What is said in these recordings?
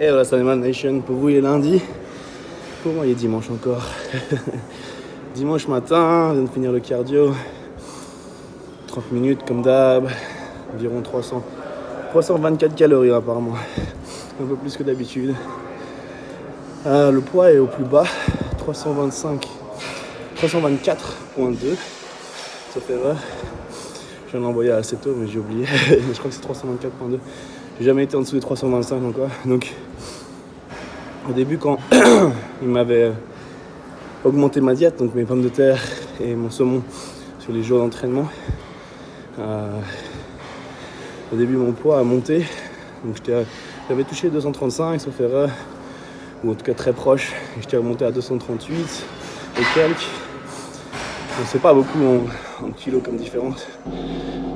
Et voilà, Salman Nation, pour vous il est lundi, pour moi il est dimanche encore. Dimanche matin, je viens de finir le cardio, 30 minutes comme d'hab, environ 324 calories apparemment, un peu plus que d'habitude. Le poids est au plus bas, 324,2, sauf erreur. Je viens de l'envoyer assez tôt mais j'ai oublié, je crois que c'est 324,2. J'ai jamais été en dessous des 325 encore, donc au début quand il m'avait augmenté ma diète, donc mes pommes de terre et mon saumon sur les jours d'entraînement, au début mon poids a monté, donc j'avais touché 235 sauf erreur, ou en tout cas très proche, et j'étais remonté à 238 et quelques. Donc c'est pas beaucoup en kilos comme différence,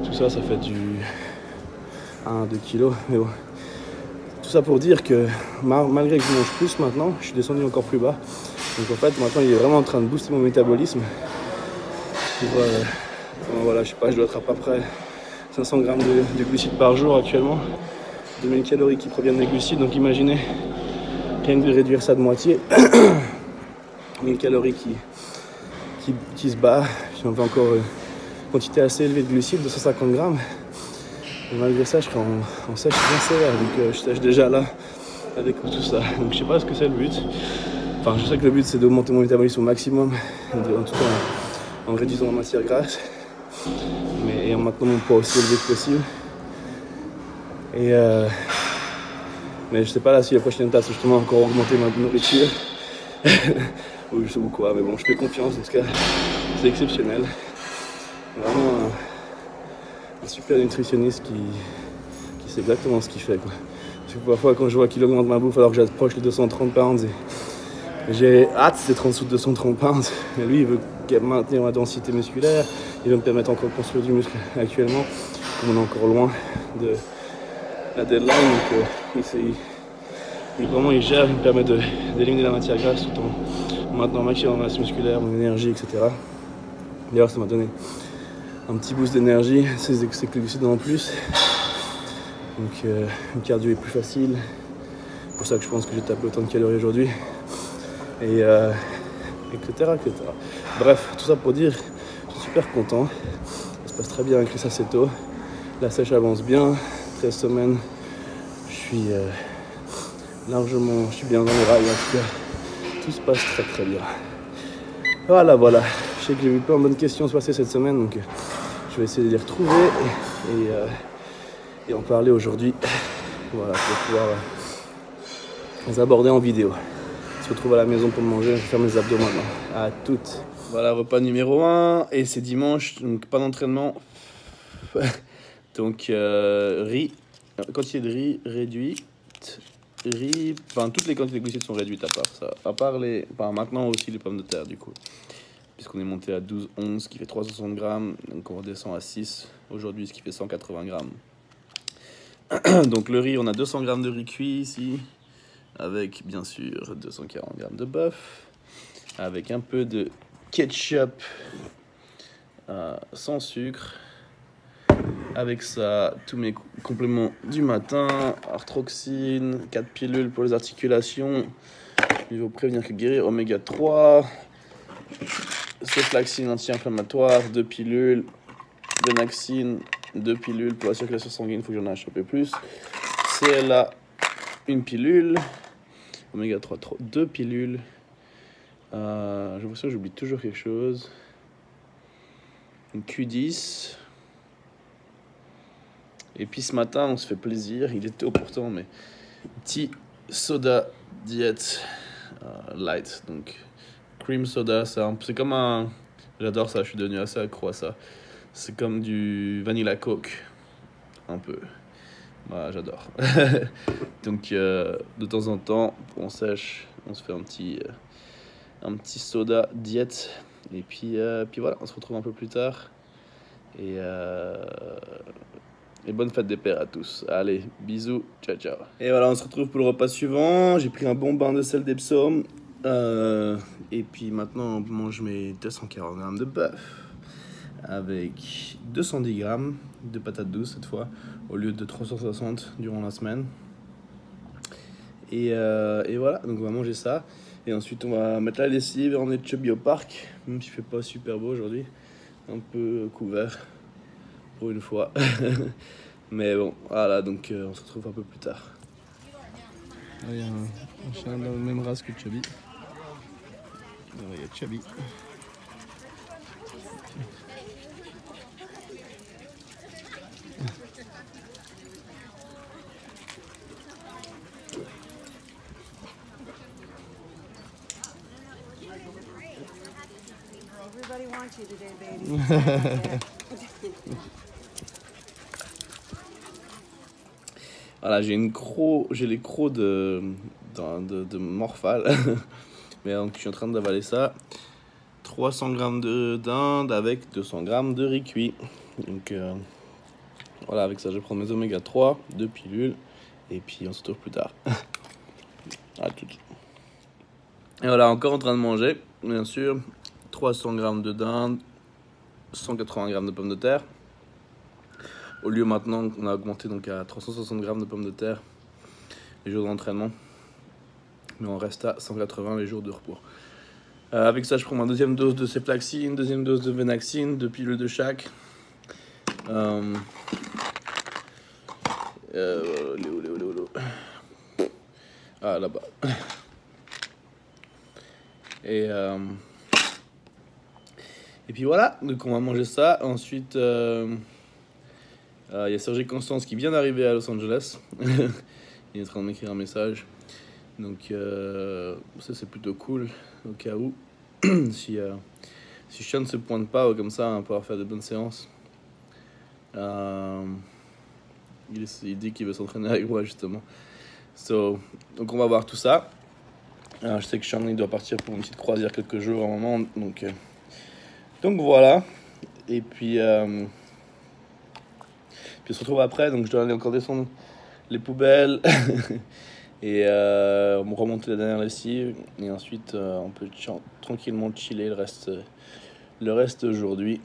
tout ça ça fait du 1-2 kilos, mais bon. Tout ça pour dire que malgré que je mange plus maintenant, je suis descendu encore plus bas. Donc en fait maintenant il est vraiment en train de booster mon métabolisme. Voilà, je sais pas, je dois être à peu près 500 grammes de glucides par jour actuellement. 2000 calories qui proviennent des glucides, donc imaginez rien que de réduire ça de moitié. 1000 calories qui se bat. J'en veux encore une quantité assez élevée de glucides, 250 grammes. Et malgré ça, je serai en sèche bien sévère, donc je sèche déjà là avec tout ça. Donc je sais pas ce que c'est le but. Enfin, je sais que le but c'est d'augmenter mon métabolisme au maximum, en tout cas en réduisant la matière grasse, mais en maintenant mon poids aussi élevé que possible. Mais je sais pas là si la prochaine étape c'est justement encore augmenter ma nourriture ou quoi, mais bon, je fais confiance, en tout cas c'est exceptionnel. Vraiment un super nutritionniste qui sait exactement ce qu'il fait, quoi. Parce que parfois quand je vois qu'il augmente ma bouffe alors que j'approche les 230 pounds et j'ai hâte d'être en dessous de 230 pounds, mais lui il veut maintenir ma densité musculaire, il veut me permettre encore de construire du muscle actuellement, comme on est encore loin de la deadline, donc vraiment il gère, il me permet d'éliminer la matière grasse tout en maintenant maximum masse musculaire, mon énergie, etc. D'ailleurs ça m'a donné un petit boost d'énergie, c'est que le glucide en plus, donc le cardio est plus facile, c'est pour ça que je pense que j'ai tapé autant de calories aujourd'hui, et etc. Bref, tout ça pour dire, je suis super content, ça se passe très bien avec les Saceto, la sèche avance bien, 13 semaines, je suis bien dans les rails, en tout cas, tout se passe très très bien. Voilà, je sais que j'ai vu plein de bonnes questions se passer cette semaine, donc je vais essayer de les retrouver et en parler aujourd'hui, voilà, pour pouvoir les aborder en vidéo. On se retrouve à la maison pour manger, je vais faire mes abdos maintenant. À toutes. Voilà, repas numéro 1, et c'est dimanche, donc pas d'entraînement. Donc riz, quantité de riz réduite. Enfin toutes les quantités de glucides sont réduites à part ça. À part maintenant aussi les pommes de terre du coup. Puisqu'on est monté à 12,11, ce qui fait 360 grammes. Donc on redescend à 6 aujourd'hui, ce qui fait 180 grammes. Donc le riz, on a 200 grammes de riz cuit ici. Avec bien sûr 240 grammes de bœuf. Avec un peu de ketchup sans sucre. Avec ça, tous mes compléments du matin, arthroxine, 4 pilules pour les articulations, il faut prévenir que guérir, oméga 3, ceflaxine anti-inflammatoire, 2 pilules, Venaxine, 2 pilules pour la circulation sanguine, il faut que j'en ai un peu plus, CLA, 1 pilule, oméga 3, 2 pilules, j'ai l'impression que j'oublie toujours quelque chose, une Q10. Et puis ce matin, on se fait plaisir, il est tôt pourtant, mais petit soda diète light, donc cream soda, c'est comme un... J'adore ça, je suis devenu assez accro à ça. C'est comme du vanilla coke, un peu. Voilà, j'adore. Donc de temps en temps, on sèche, on se fait un petit soda diète. Et puis voilà, on se retrouve un peu plus tard. Et bonne fête des pères à tous. Allez, bisous, ciao ciao. Et voilà, on se retrouve pour le repas suivant. J'ai pris un bon bain de sel d'Epsom. Et puis maintenant, on mange mes 240 grammes de bœuf. Avec 210 grammes de patates douces cette fois, au lieu de 360 durant la semaine. Et voilà, donc on va manger ça. Et ensuite on va mettre la lessive et emmener Chubby au parc, même s'il fait pas super beau aujourd'hui. Un peu couvert pour une fois. Mais bon, voilà, donc on se retrouve un peu plus tard. Il y a un chien de la même race que Chubby. Il y a Chubby. Everybody wants you today, baby. Voilà, j'ai les crocs de Morphal. Mais donc je suis en train d'avaler ça. 300 grammes de dinde avec 200 grammes de riz cuit. Donc voilà, avec ça je vais prendre mes oméga 3, 2 pilules. Et puis on se retrouve plus tard. À tout. Et voilà, encore en train de manger, bien sûr. 300 grammes de dinde, 180 grammes de pommes de terre. Au lieu maintenant, on a augmenté donc à 360 grammes de pommes de terre les jours d'entraînement. Mais on reste à 180 les jours de repos. Avec ça, je prends ma deuxième dose de ceflaxine, deuxième dose de venaxine, 2 pilules de chaque. Ah, là-bas. Et puis voilà, donc on va manger ça. Ensuite, il y a Sergi Constance qui vient d'arriver à Los Angeles. Il est en train de m'écrire un message. Donc ça c'est plutôt cool au cas où. si Sean ne se pointe pas comme ça, on va pouvoir faire de bonnes séances. Il dit qu'il veut s'entraîner avec moi justement. Donc on va voir tout ça. Je sais que Sean il doit partir pour une petite croisière quelques jours à un moment. Donc voilà. Et puis on se retrouve après. Donc je dois aller encore descendre les poubelles. Et remonter la dernière lessive. Et ensuite on peut tranquillement chiller le reste aujourd'hui.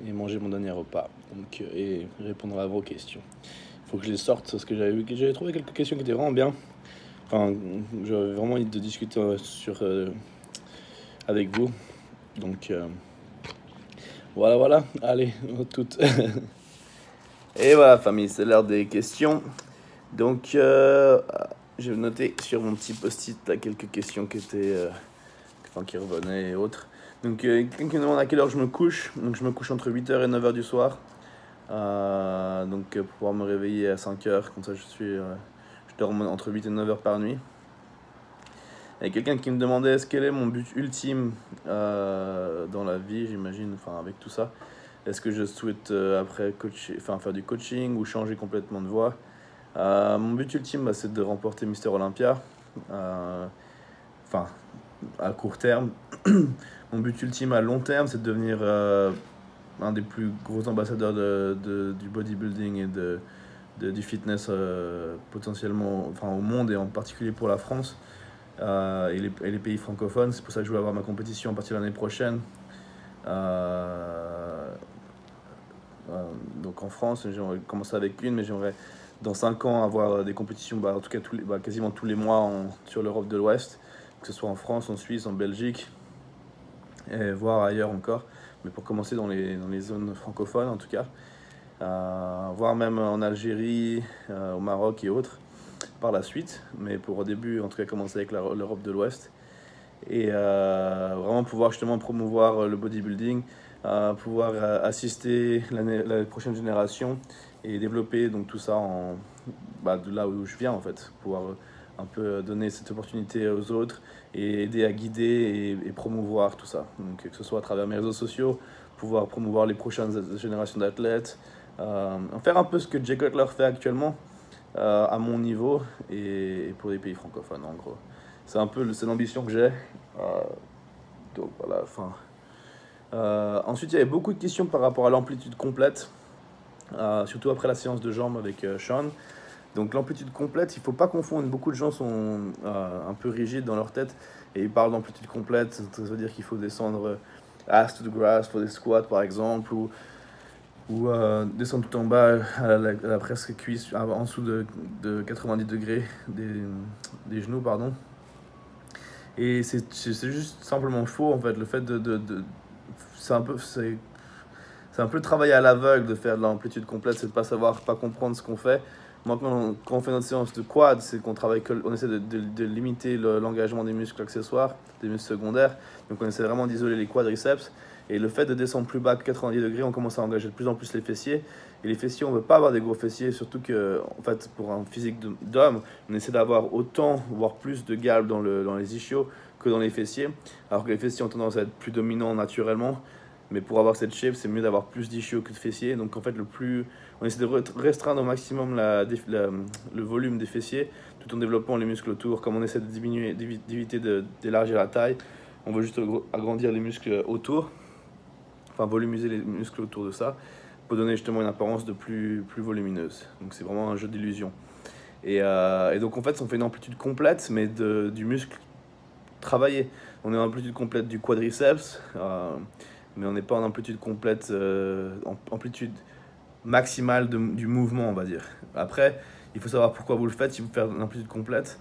Et manger mon dernier repas. Donc, et répondre à vos questions. Il faut que je les sorte parce que j'avais trouvé quelques questions qui étaient vraiment bien. Enfin, j'avais vraiment envie de discuter avec vous. Donc voilà. Allez, toutes. Et voilà famille, c'est l'heure des questions. Donc j'ai noté sur mon petit post-it là, quelques questions qui revenaient et autres. Donc quelqu'un qui me demande à quelle heure je me couche. Donc je me couche entre 8h et 9h du soir. Donc pour pouvoir me réveiller à 5h. Comme ça je dors entre 8 et 9h par nuit. Il y a quelqu'un qui me demandait quel est mon but ultime dans la vie, j'imagine, enfin avec tout ça. Est-ce que je souhaite après faire du coaching ou changer complètement de voie. Mon but ultime, c'est de remporter Mister Olympia. À court terme. Mon but ultime à long terme, c'est de devenir un des plus gros ambassadeurs du bodybuilding et du fitness potentiellement au monde et en particulier pour la France et les pays francophones. C'est pour ça que je voulais avoir ma compétition à partir de l'année prochaine. Donc en France, j'aimerais commencer avec une, mais j'aimerais dans 5 ans avoir des compétitions, en tout cas quasiment tous les mois sur l'Europe de l'Ouest, que ce soit en France, en Suisse, en Belgique, et voire ailleurs encore, mais pour commencer dans les zones francophones en tout cas, voire même en Algérie, au Maroc et autres par la suite, mais pour au début en tout cas commencer avec l'Europe de l'Ouest et vraiment pouvoir justement promouvoir le bodybuilding, pouvoir assister la prochaine génération et développer donc tout ça de là où je viens en fait, pouvoir un peu donner cette opportunité aux autres et aider à guider et promouvoir tout ça. Donc que ce soit à travers mes réseaux sociaux, pouvoir promouvoir les prochaines générations d'athlètes, faire un peu ce que Jay Cutler fait actuellement à mon niveau et pour les pays francophones en gros. C'est l'ambition que j'ai. Donc voilà, ensuite il y avait beaucoup de questions par rapport à l'amplitude complète, surtout après la séance de jambes avec Sean. Donc l'amplitude complète, il ne faut pas confondre. Beaucoup de gens sont un peu rigides dans leur tête et ils parlent d'amplitude complète. Ça veut dire qu'il faut descendre ass to the grass pour des squats par exemple, ou ou descendre tout en bas à la presque cuisse, en dessous de 90 degrés des genoux, pardon. Et c'est juste simplement faux en fait, le fait c'est un peu travailler à l'aveugle de faire de l'amplitude complète, c'est de pas savoir, pas comprendre ce qu'on fait. Maintenant, quand on fait notre séance de quad, c'est qu'on travaille, on essaie de limiter l'engagement des muscles accessoires, des muscles secondaires. Donc on essaie vraiment d'isoler les quadriceps. Et le fait de descendre plus bas que 90 degrés, on commence à engager de plus en plus les fessiers. Et les fessiers, on ne veut pas avoir des gros fessiers, surtout que, en fait, pour un physique d'homme, on essaie d'avoir autant, voire plus de galbe dans les ischios que dans les fessiers. Alors que les fessiers ont tendance à être plus dominants naturellement. Mais pour avoir cette shape, c'est mieux d'avoir plus d'ischios que de fessiers. Donc en fait, on essaie de restreindre au maximum le volume des fessiers, tout en développant les muscles autour. Comme on essaie d'éviter d'élargir la taille, on veut juste agrandir les muscles autour, enfin volumiser les muscles autour de ça, pour donner justement une apparence de plus volumineuse. Donc c'est vraiment un jeu d'illusion. Et donc en fait, on fait une amplitude complète, mais du muscle travaillé. On est en amplitude complète du quadriceps, mais on n'est pas en amplitude complète, amplitude maximale du mouvement, on va dire. Après, il faut savoir pourquoi vous le faites, si vous faites une amplitude complète.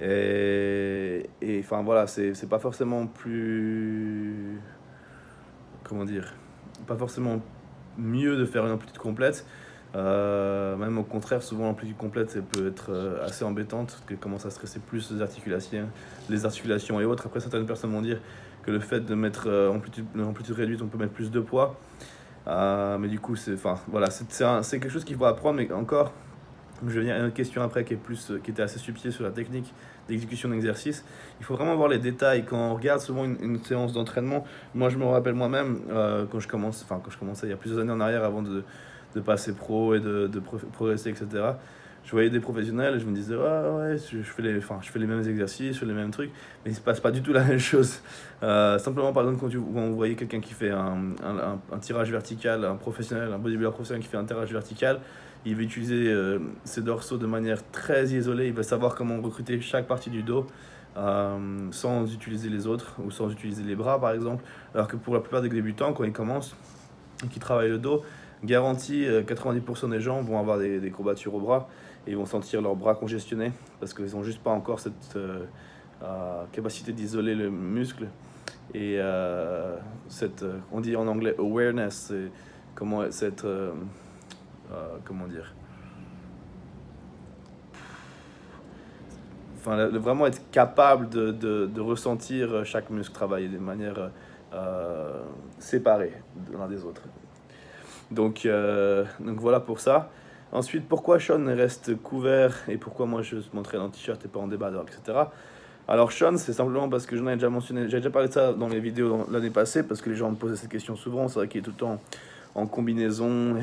Et enfin voilà, c'est pas forcément plus. Comment dire? Pas forcément mieux de faire une amplitude complète. Même au contraire, souvent l'amplitude complète ça peut être assez embêtante, parce qu'elle commence à stresser plus les articulations et autres. Après, certaines personnes vont dire que le fait de mettre amplitude réduite, on peut mettre plus de poids. Mais du coup, voilà, c'est quelque chose qu'il faut apprendre, mais encore, je viens à une question après qui était assez subtile sur la technique d'exécution d'exercice. Il faut vraiment voir les détails. Quand on regarde souvent une séance d'entraînement, moi je me rappelle moi-même quand je commençais il y a plusieurs années en arrière avant de passer pro et de progresser, etc. Je voyais des professionnels et je me disais ouais, je fais les mêmes exercices, je fais les mêmes trucs, mais il ne se passe pas du tout la même chose. Simplement par exemple quand vous voyez quelqu'un qui fait un tirage vertical, un bodybuilder professionnel qui fait un tirage vertical, il va utiliser ses dorsaux de manière très isolée, il va savoir comment recruter chaque partie du dos sans utiliser les autres ou sans utiliser les bras par exemple, alors que pour la plupart des débutants quand ils commencent et qu'ils travaillent le dos, garanti 90% des gens vont avoir des courbatures au bras et ils vont sentir leurs bras congestionnés parce qu'ils n'ont juste pas encore cette capacité d'isoler le muscle et on dit en anglais awareness, c'est comment dire, enfin vraiment être capable de ressentir chaque muscle travailler de manière séparée l'un des autres. Donc voilà pour ça. Ensuite, pourquoi Sean reste couvert et pourquoi moi je m'entraîne en t-shirt et pas en débardeur, etc. Alors Sean, c'est simplement parce que j'en ai déjà mentionné, j'ai déjà parlé de ça dans les vidéos l'année passée, parce que les gens me posaient cette question souvent. C'est vrai qu'il est tout le temps en combinaison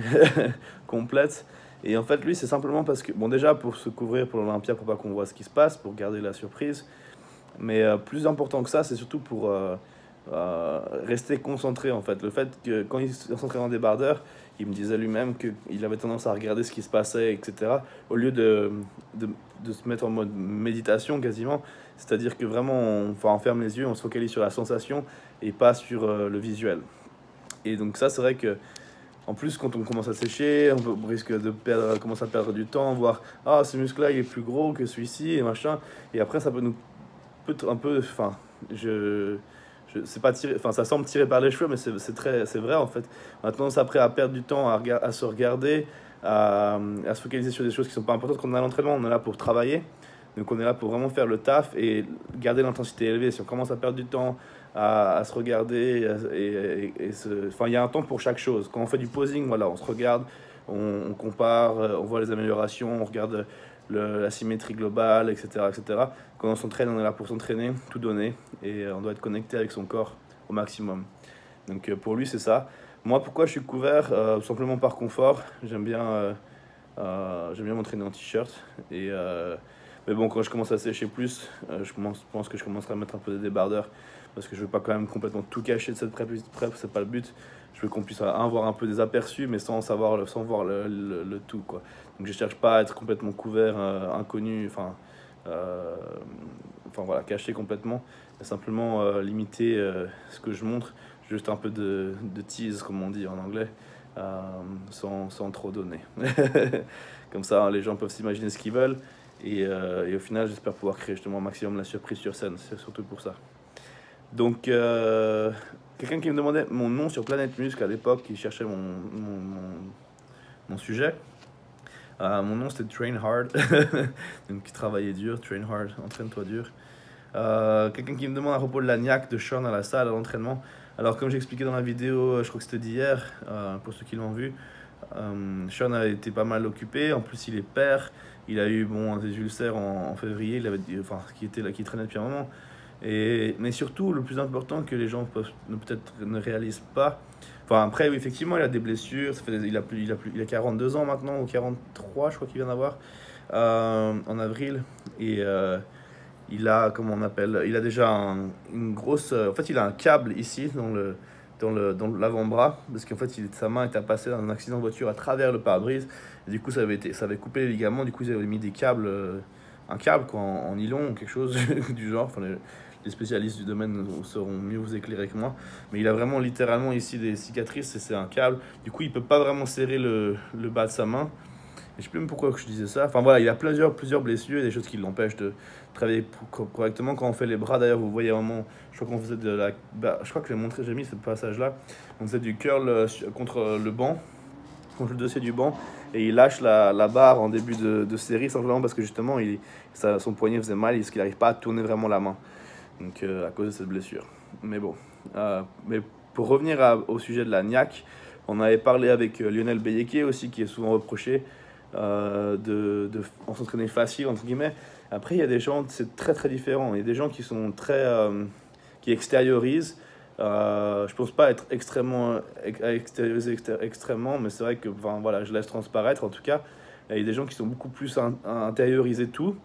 complète. Et en fait, lui, c'est simplement parce que, bon, déjà pour se couvrir pour l'Olympia, pour pas qu'on voit ce qui se passe, pour garder la surprise. Mais plus important que ça, c'est surtout pour rester concentré en fait. Le fait que quand il s'entraînait en débardeur, il me disait lui-même qu'il avait tendance à regarder ce qui se passait, etc. Au lieu de se mettre en mode méditation quasiment. C'est-à-dire que vraiment on ferme les yeux, on se focalise sur la sensation et pas sur le visuel. Et donc ça c'est vrai que en plus quand on commence à sécher, on risque de commencer à perdre du temps, voir ce muscle-là il est plus gros que celui-ci et machin. Et après ça peut nous un peu, c'est pas tiré, ça semble tiré par les cheveux, mais c'est vrai en fait. On a tendance après à perdre du temps à se regarder, à se focaliser sur des choses qui sont pas importantes. Quand on est à l'entraînement, on est là pour travailler, donc on est là pour vraiment faire le taf et garder l'intensité élevée. Si on commence à perdre du temps à se regarder, il y a un temps pour chaque chose. Quand on fait du posing, voilà, on se regarde, on compare, on voit les améliorations, on regarde la symétrie globale, etc., etc. Quand on s'entraîne, on est là pour s'entraîner, tout donner, et on doit être connecté avec son corps au maximum. Donc pour lui, c'est ça. Moi, pourquoi je suis couvert? Simplement par confort. J'aime bien m'entraîner en t-shirt. Mais bon, quand je commence à sécher plus, je pense que je commencerai à mettre un peu de débardeur, parce que je veux pas quand même complètement tout cacher de cette prep, c'est pas le but. Je veux qu'on puisse avoir un peu des aperçus, mais sans voir le tout, quoi. Donc je cherche pas à être complètement couvert, inconnu, voilà, caché complètement, mais simplement limiter ce que je montre, juste un peu de tease, comme on dit en anglais, sans trop donner. Comme ça, les gens peuvent s'imaginer ce qu'ils veulent. Et au final, j'espère pouvoir créer justement un maximum la surprise sur scène. C'est surtout pour ça. Donc, quelqu'un qui me demandait mon nom sur Planète Muscle à l'époque, qui cherchait mon sujet. Mon nom c'était Train Hard, donc travailler dur, Train Hard, entraîne-toi dur. Quelqu'un qui me demande à propos de la niaque de Sean à la salle, à l'entraînement. Alors comme j'expliquais dans la vidéo, je crois que c'était d'hier, pour ceux qui l'ont vu, Sean a été pas mal occupé, en plus il est père, il a eu des ulcères en février, qui traînait depuis un moment. Mais surtout, le plus important que les gens peut-être ne réalisent pas, enfin après oui, effectivement il a des blessures, il a 42 ans maintenant, ou 43 je crois qu'il vient d'avoir, en avril, et il a, comment on appelle, il a déjà une grosse, en fait il a un câble ici dans l'avant-bras, parce qu'en fait sa main était passée dans un accident de voiture à travers le pare-brise, et du coup ça avait coupé les ligaments, du coup ils avaient mis des câbles, un câble quoi, en nylon ou quelque chose du genre, enfin les spécialistes du domaine sauront mieux vous éclairer que moi, mais il a vraiment littéralement ici des cicatrices et c'est un câble, du coup il peut pas vraiment serrer le bas de sa main. Et je sais plus même pourquoi je disais ça. Enfin voilà, il a plusieurs blessures et des choses qui l'empêchent de travailler correctement. Quand on fait les bras, d'ailleurs, vous voyez vraiment, je crois qu'on faisait je crois que j'ai mis ce passage-là. On faisait du curl contre le banc, contre le dossier du banc, et il lâche la barre en début de série simplement parce que justement son poignet faisait mal et qu'il n'arrive pas à tourner vraiment la main. Donc à cause de cette blessure. Mais bon. Mais pour revenir au sujet de la niaque, on avait parlé avec Lionel Beyeke aussi, qui est souvent reproché on s'entraîner facile entre guillemets. Après il y a des gens, c'est très très différent. Il y a des gens qui sont qui extériorisent. Je pense pas être extrêmement extrêmement, mais c'est vrai que voilà, je laisse transparaître en tout cas. Il y a des gens qui sont beaucoup plus à intérioriser tout,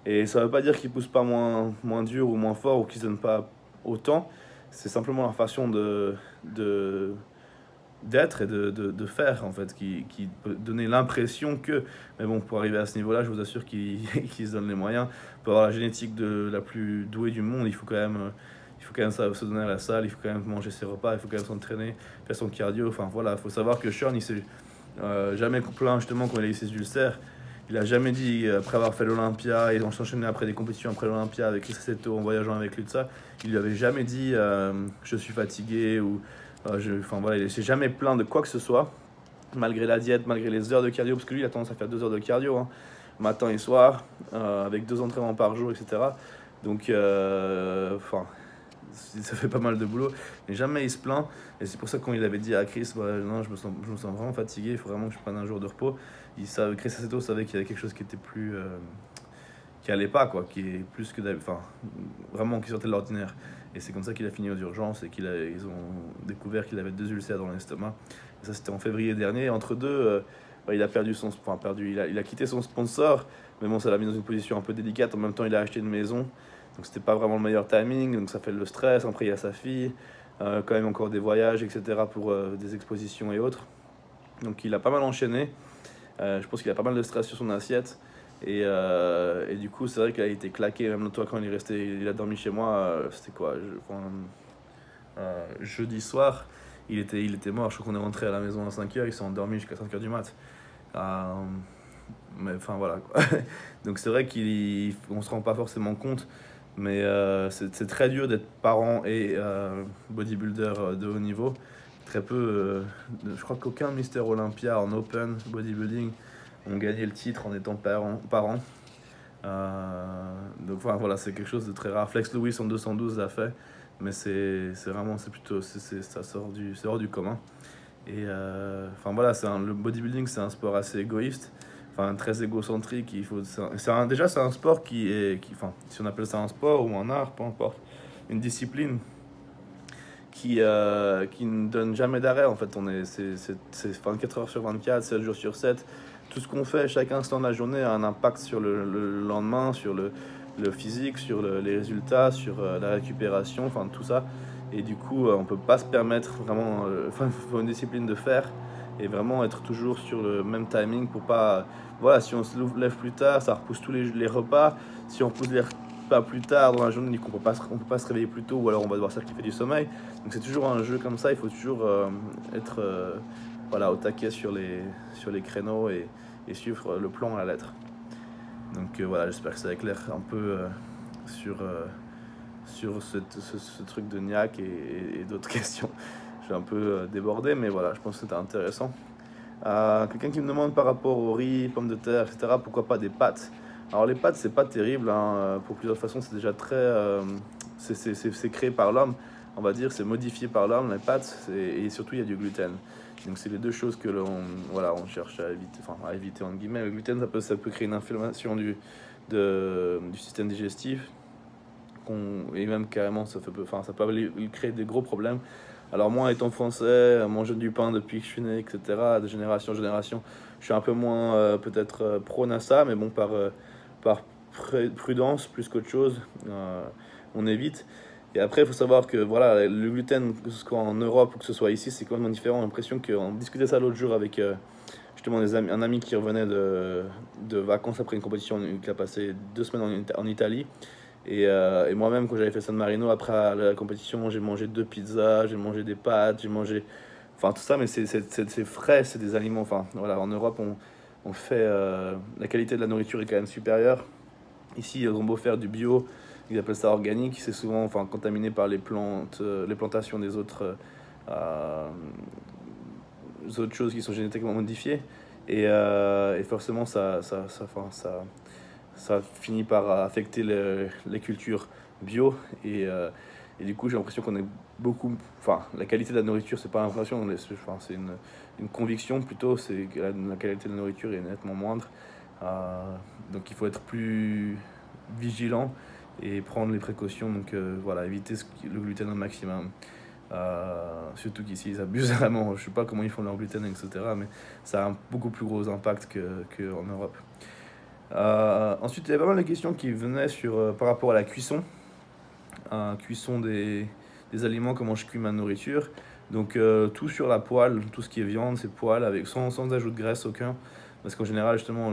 et ça veut pas dire qu'ils poussent pas moins dur ou moins fort ou qu'ils donnent pas autant. C'est simplement leur façon d'être et de faire en fait qui peut donner l'impression que, mais bon, pour arriver à ce niveau là je vous assure qu'ils se donnent les moyens. Pour avoir la génétique de la plus douée du monde, il faut quand même se donner à la salle, il faut quand même manger ses repas, il faut quand même s'entraîner, faire son cardio. Enfin voilà, il faut savoir que Sean il s'est jamais plaint justement quand il a eu ses ulcères. Il a jamais dit, après avoir fait l'Olympia et on s'enchaînait après des compétitions après l'Olympia avec Chris Aceto en voyageant avec lui de ça, il lui avait jamais dit je suis fatigué ou voilà, il ne s'est jamais plaint de quoi que ce soit, malgré la diète, malgré les heures de cardio, parce que lui il a tendance à faire 2 heures de cardio, hein, matin et soir, avec 2 entraînements par jour, etc. Donc, ça fait pas mal de boulot, mais jamais il se plaint. Et c'est pour ça que quand il avait dit à Chris, non, je me sens vraiment fatigué, il faut vraiment que je prenne un jour de repos. Chris Aceto savait qu'il y avait quelque chose qui était plus, qui allait pas quoi, qui est plus que vraiment qui sortait de l'ordinaire. Et c'est comme ça qu'il a fini aux urgences et ils ont découvert qu'il avait 2 ulcères dans l'estomac. Et ça c'était en février dernier. Entre deux, il a il a quitté son sponsor, mais bon, ça l'a mis dans une position un peu délicate. En même temps, il a acheté une maison, donc c'était pas vraiment le meilleur timing. Donc ça fait le stress. Après, il y a sa fille, quand même encore des voyages, etc. pour des expositions et autres. Donc il a pas mal enchaîné. Je pense qu'il a pas mal de stress sur son assiette. Et du coup, c'est vrai qu'il a été claqué. Même l'autre fois, quand il a dormi chez moi, c'était quoi, jeudi soir, il était mort. Je crois qu'on est rentré à la maison à 5h, il s'est endormi jusqu'à 5h du mat. Mais enfin voilà quoi. Donc c'est vrai qu'on se rend pas forcément compte, mais c'est très dur d'être parent et bodybuilder de haut niveau. Très peu, je crois qu'aucun Mister Olympia en open bodybuilding ont gagné le titre en étant parents. Donc voilà, c'est quelque chose de très rare. Flex Lewis en 212 l'a fait, mais c'est ça sort du commun. Et voilà, le bodybuilding c'est un sport assez égoïste, très égocentrique. Déjà c'est un sport si on appelle ça un sport ou un art, peu importe, une discipline qui ne donne jamais d'arrêt en fait. C'est 24 heures sur 24, 7 jours sur 7. Tout ce qu'on fait chaque instant de la journée a un impact sur le lendemain, sur le physique, sur les résultats, sur la récupération, tout ça. Et du coup, on peut pas se permettre vraiment, il faut une discipline de faire et vraiment être toujours sur le même timing pour pas, voilà, si on se lève plus tard, ça repousse tous les repas. Si on repousse les repas plus tard dans la journée, du coup, on peut pas se réveiller plus tôt, ou alors on va devoir sacrifier du sommeil. Donc c'est toujours un jeu comme ça, il faut toujours être voilà, au taquet sur les créneaux et suivre le plan à la lettre. Donc voilà, j'espère que ça éclaire un peu sur ce truc de Niac et d'autres questions. Je suis un peu débordé, mais voilà, je pense que c'était intéressant. Quelqu'un qui me demande par rapport au riz, pommes de terre, etc., pourquoi pas des pâtes. Alors les pâtes, c'est pas terrible, hein, pour plusieurs façons, c'est déjà très... c'est créé par l'homme, on va dire, c'est modifié par l'homme, les pâtes, et surtout il y a du gluten. Donc c'est les deux choses que on cherche à éviter entre guillemets. Le gluten, ça peut créer une inflammation du système digestif, et même carrément ça peut créer des gros problèmes. Alors moi, étant français, mangeant du pain depuis que je suis né, etc., de génération en génération, je suis un peu moins peut-être prône à ça, mais bon, par prudence plus qu'autre chose, on évite. Et après, il faut savoir que voilà, le gluten, que ce soit en Europe ou que ce soit ici, c'est complètement différent. J'ai l'impression qu'on discutait ça l'autre jour avec justement un ami qui revenait de vacances après une compétition qui a passé 2 semaines en Italie. Et moi-même, quand j'avais fait San Marino, après la compétition, j'ai mangé 2 pizzas, j'ai mangé des pâtes, j'ai mangé... Enfin, tout ça, mais c'est frais, c'est des aliments. Enfin, voilà, en Europe, on fait... la qualité de la nourriture est quand même supérieure. Ici, ils ont beau faire du bio, ils appellent ça organique, c'est souvent contaminé par les plantations des autres choses qui sont génétiquement modifiées. Et forcément, ça finit par affecter les cultures bio. Et du coup, j'ai l'impression qu'on est beaucoup... Enfin, la qualité de la nourriture, c'est pas l'impression, c'est une conviction plutôt, c'est que la qualité de la nourriture est nettement moindre. Donc il faut être plus vigilant et prendre les précautions. Donc voilà, éviter le gluten au maximum. Surtout qu'ici ils abusent vraiment. Je sais pas comment ils font leur gluten, etc., mais ça a un beaucoup plus gros impact qu'en Europe. Ensuite, il y avait pas mal de questions qui venaient par rapport à la cuisson. Cuisson des aliments, comment je cuis ma nourriture. Donc tout sur la poêle, tout ce qui est viande, c'est poêle, sans ajout de graisse aucun. Parce qu'en général, justement,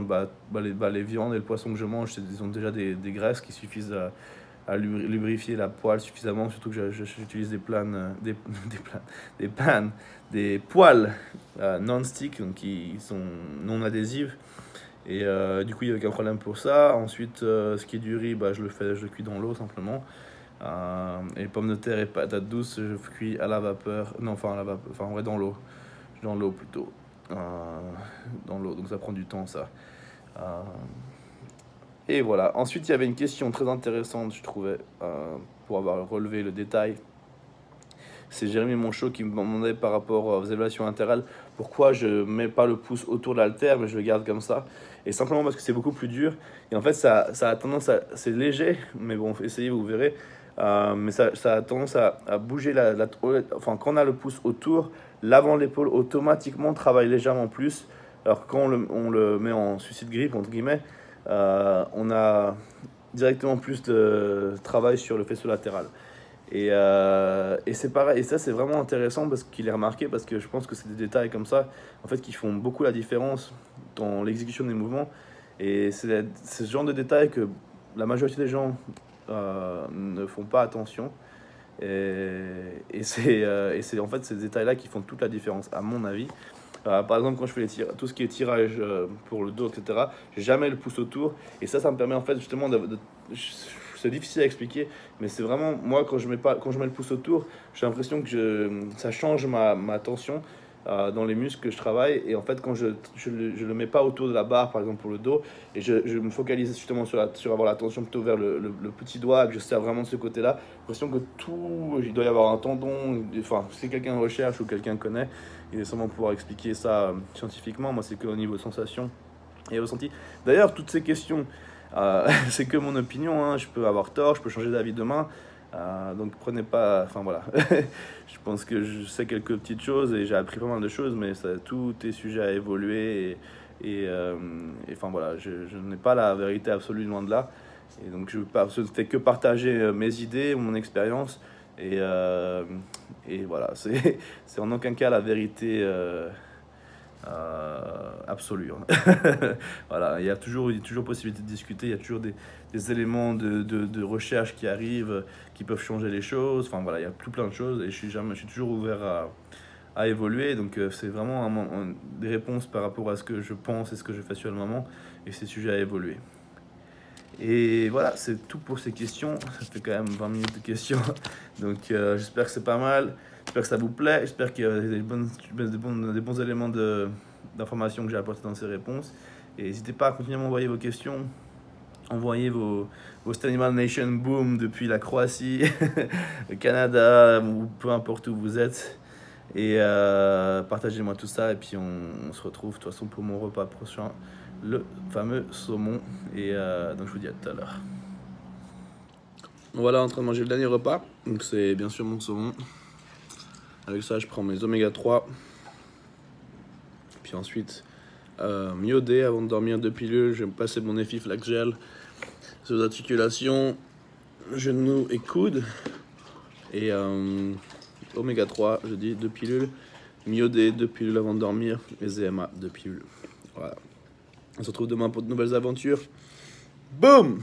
les viandes et le poisson que je mange, ils ont déjà des graisses qui suffisent à lubrifier la poêle suffisamment. Surtout que j'utilise des poêles non-stick, donc qui sont non adhésives. Et du coup, il n'y avait aucun problème pour ça. Ensuite, ce qui est du riz, je le cuis dans l'eau simplement. Et pommes de terre et patates douces, je cuis à la vapeur. Non, dans l'eau. Dans l'eau plutôt. Dans l'eau, donc ça prend du temps ça. Et voilà. Ensuite, il y avait une question très intéressante, je trouvais, pour avoir relevé le détail. C'est Jérémy Monchot qui me demandait par rapport aux évaluations latérales pourquoi je mets pas le pouce autour de l'haltère mais je le garde comme ça. Et simplement parce que c'est beaucoup plus dur. Et en fait, ça a tendance à... C'est léger, mais bon, essayez, vous verrez. Mais ça a tendance à bouger quand on a le pouce autour, l'avant de l'épaule automatiquement travaille légèrement plus. Alors que quand on le met en suicide grip, entre guillemets, on a directement plus de travail sur le faisceau latéral. Et c'est pareil, et ça c'est vraiment intéressant parce qu'il est remarqué, parce que je pense que c'est des détails comme ça en fait qui font beaucoup la différence dans l'exécution des mouvements. Et c'est ce genre de détails que la majorité des gens ne font pas attention. Et c'est en fait ces détails-là qui font toute la différence, à mon avis. Par exemple, quand je fais tout ce qui est tirage pour le dos, etc., j'ai jamais le pouce autour. Et ça me permet en fait justement c'est difficile à expliquer, mais c'est vraiment, moi, quand je mets le pouce autour, j'ai l'impression que ça change ma tension dans les muscles que je travaille. Et en fait, quand je le mets pas autour de la barre, par exemple pour le dos, et je me focalise justement sur avoir la tension plutôt vers le petit doigt, que je serre vraiment de ce côté-là, j'ai l'impression que il doit y avoir un tendon. Enfin, si quelqu'un recherche ou quelqu'un connaît, il va sûrement pouvoir expliquer ça scientifiquement. Moi, c'est qu'au niveau de sensation et ressenti. D'ailleurs, toutes ces questions, c'est que mon opinion, hein. Je peux avoir tort, je peux changer d'avis demain, donc prenez pas... Enfin voilà, je pense que je sais quelques petites choses et j'ai appris pas mal de choses, mais tout est sujet à évoluer et enfin voilà, je n'ai pas la vérité absolue, loin de là. Et donc je fais que partager mes idées, mon expérience, et voilà, c'est en aucun cas la vérité absolue, hein. Voilà, il y a toujours possibilité de discuter, il y a toujours des éléments de recherche qui arrivent, qui peuvent changer les choses. Enfin voilà, il y a plein de choses et je suis toujours ouvert a évolué. Donc c'est vraiment des réponses par rapport à ce que je pense et ce que je fais sur le moment. Et ces sujets a évolué. Et voilà, c'est tout pour ces questions. Ça fait quand même 20 minutes de questions. Donc j'espère que c'est pas mal. J'espère que ça vous plaît. J'espère qu'il y a des bons éléments d'informations que j'ai apportés dans ces réponses. Et n'hésitez pas à continuer à m'envoyer vos questions. Envoyez vos Stanimal Nation Boom depuis la Croatie, le Canada, ou peu importe où vous êtes. Et partagez-moi tout ça. Et puis on se retrouve de toute façon pour mon repas prochain, le fameux saumon. Et donc je vous dis à tout à l'heure. Voilà, en train de manger le dernier repas. Donc c'est bien sûr mon saumon. Avec ça, je prends mes oméga 3. Puis ensuite, myodé avant de dormir, 2 pilules. Je vais me passer mon Effiflax Gel sur les articulations, genoux et coudes. Et oméga 3, je dis 2 pilules. Myodé, 2 pilules avant de dormir. Et ZMA, 2 pilules. Voilà. On se retrouve demain pour de nouvelles aventures. Boum!